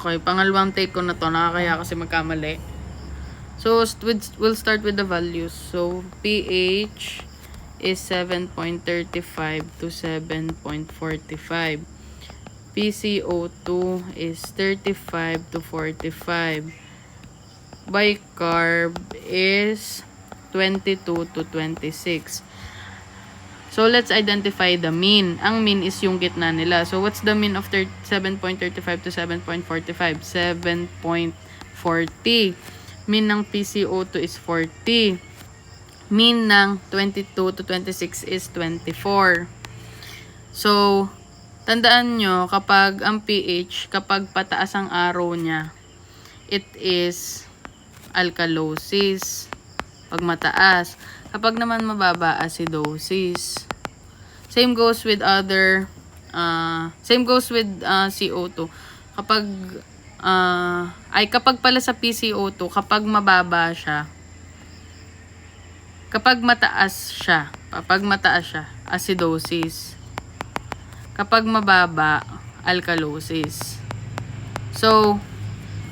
Okay, pangalawang take ko na to. Nakakaya kasi magkamali. So, we'll start with the values. So, pH is 7.35 to 7.45. PCO2 is 35 to 45. Bicarb is 22 to 26. So, let's identify the mean. Ang mean is yung gitna nila. So, what's the mean of 7.35 to 7.45? 7.40. Mean ng PCO2 is 40. Mean ng 22 to 26 is 24. So, tandaan nyo, kapag ang pH, kapag pataas ang arrow niya, it is alkalosis. Pag mataas. Kapag naman mababa, acidosis. Same goes with CO2. Kapag kapag pala sa PCO2, kapag mababa siya, kapag mataas siya, acidosis. Kapag mababa, alkalosis. So,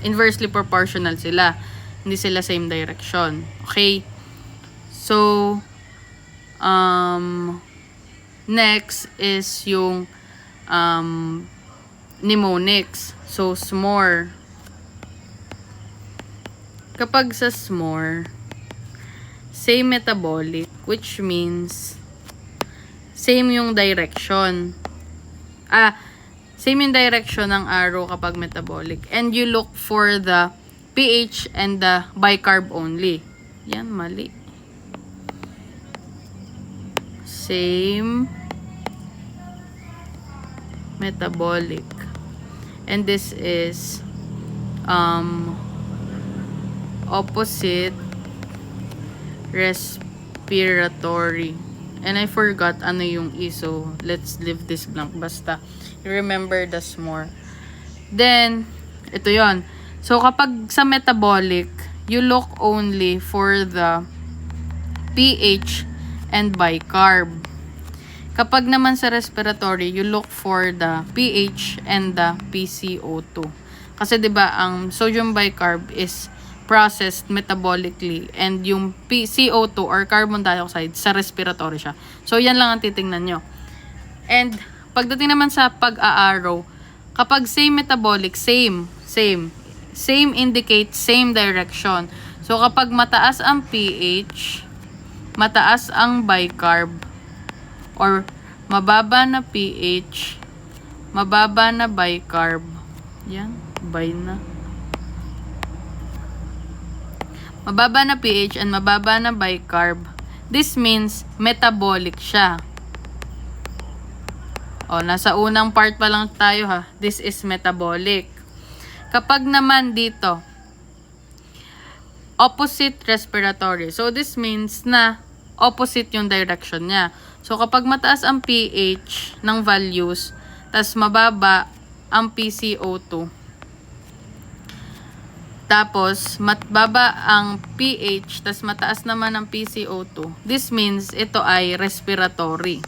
inversely proportional sila. Hindi sila same direction. Okay? So, next is yung mnemonics. So, SMORE. Kapag sa SMORE, same metabolic, which means same yung direction. Same yung direction ng arrow kapag metabolic. And you look for the pH and the bicarb only. Yan, mali. Same metabolic. And this is opposite respiratory. And I forgot ano yung so let's leave this blank. Basta remember the SMORE. Then, ito yon. So, kapag sa metabolic, you look only for the pH and bicarb. Kapag naman sa respiratory, you look for the pH and the PCO2. Kasi 'di ba ang sodium bicarb is processed metabolically and yung CO2 or carbon dioxide sa respiratory siya. So yan lang ang titingnan nyo. And pagdating naman sa pag-aaraw, kapag same metabolic, same indicates same direction. So kapag mataas ang pH, mataas ang bicarb, or mababa na pH, mababa na bicarb. Yan, mababa na pH and mababa na bicarb. This means metabolic siya. O, nasa unang part pa lang tayo ha. This is metabolic. Kapag naman dito, opposite respiratory. So, this means na opposite yung direction niya. So, kapag mataas ang pH ng values, tas mababa ang PCO2, tapos mababa ang pH, tas mataas naman ang PCO2, this means ito ay respiratory.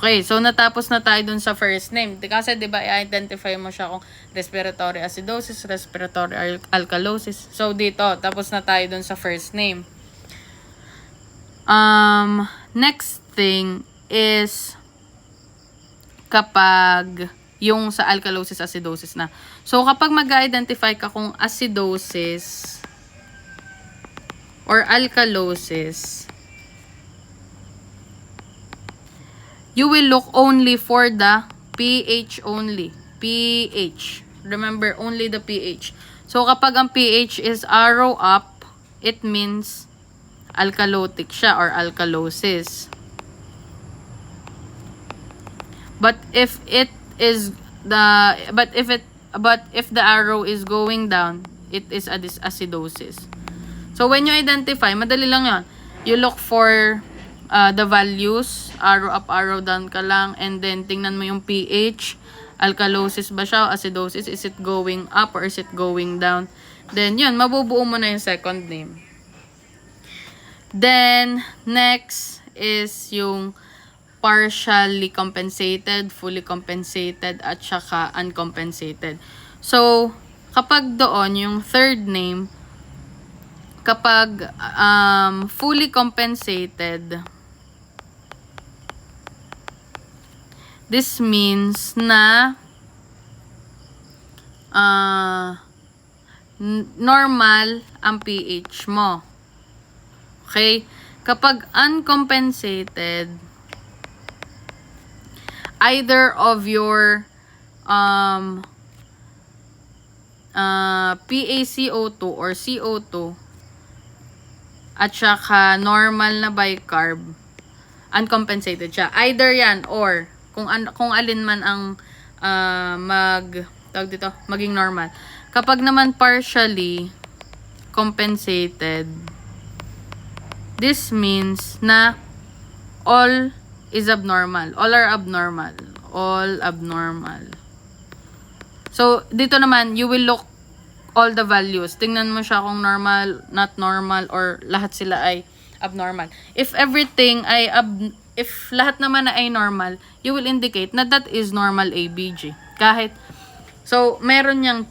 Okay, so natapos na tayo dun sa first name. Kasi diba, i-identify mo siya kung respiratory acidosis, respiratory alkalosis. So dito, tapos na tayo dun sa first name. Next thing is kapag yung sa alkalosis, acidosis na. So kapag mag-identify ka kung acidosis or alkalosis, you will look only for the pH only. pH. Remember, only the pH. So, kapag ang pH is arrow up, it means alkalotic siya or alkalosis. But if the arrow is going down, it is acidosis. So, when you identify, madali lang yun. You look for the values, arrow up, arrow down ka lang, and then tingnan mo yung pH, alkalosis ba siya, acidosis, is it going up or is it going down? Then yun, mabubuo mo na yung second name. Then next is yung partially compensated, fully compensated, at saka uncompensated. So, kapag doon, yung third name, kapag fully compensated, this means na normal ang pH mo. Okay? Kapag uncompensated, either of your PaCO2 or CO2 at saka normal na bicarb, uncompensated siya. Either yan or kung alin man ang maging normal. Kapag naman partially compensated, this means na all is abnormal. All are abnormal. All abnormal. So, dito naman, you will look all the values. Tingnan mo siya kung normal, not normal, or lahat sila ay abnormal. If everything ay if lahat naman ay normal, you will indicate na that is normal ABG. So, meron niyang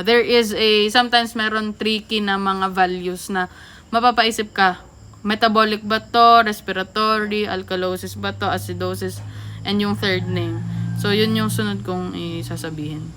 there is sometimes meron tricky na mga values na mapapaisip ka, metabolic ba to, respiratory, alkalosis ba to, acidosis, and yung third name. So, yun yung sunod kong isasabihin.